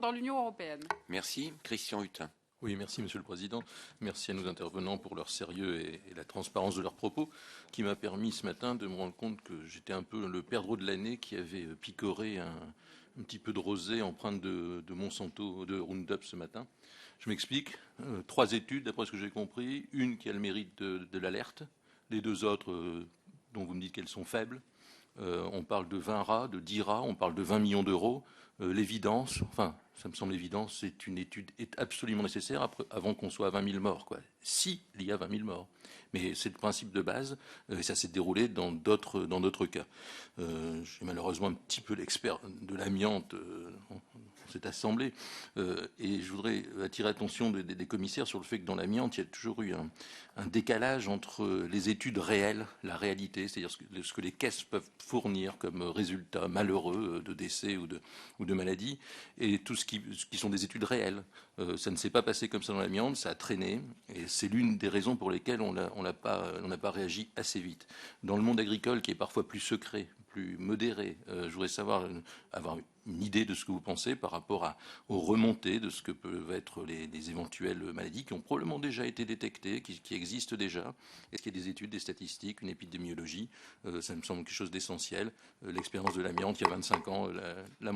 dans l'Union européenne. Merci. Christian Hutin. Oui, merci Monsieur le Président. Merci à nos intervenants pour leur sérieux et la transparence de leurs propos, qui m'a permis ce matin de me rendre compte que j'étais un peu le perdreau de l'année qui avait picoré un petit peu de rosée empreinte de Monsanto, de Roundup ce matin. Je m'explique. 3 études, d'après ce que j'ai compris. Une qui a le mérite de l'alerte. Les 2 autres, dont vous me dites qu'elles sont faibles. On parle de 20 rats, de 10 rats, on parle de 20 millions d'euros. L'évidence, enfin, ça me semble évident, c'est une étude absolument nécessaire avant qu'on soit à 20 000 morts, quoi. Si il y a 20 000 morts. Mais c'est le principe de base, et ça s'est déroulé dans d'autres cas. Je suis malheureusement un petit peu l'expert de l'amiante dans cette assemblée, et je voudrais attirer l'attention des commissaires sur le fait que dans l'amiante, il y a toujours eu un décalage entre les études réelles, la réalité, c'est-à-dire ce que les caisses peuvent fournir comme résultat malheureux de décès ou de maladies, et tout ce qui sont des études réelles. Ça ne s'est pas passé comme ça dans l'amiante, ça a traîné, et c'est l'une des raisons pour lesquelles on n'a pas réagi assez vite. Dans le monde agricole, qui est parfois plus secret, plus modéré, je voudrais avoir une idée de ce que vous pensez par rapport aux remontées de ce que peuvent être les éventuelles maladies qui ont probablement déjà été détectées, qui existent déjà. Est-ce qu'il y a des études, des statistiques, une épidémiologie? Ça me semble quelque chose d'essentiel. L'expérience de l'amiante, il y a 25 ans,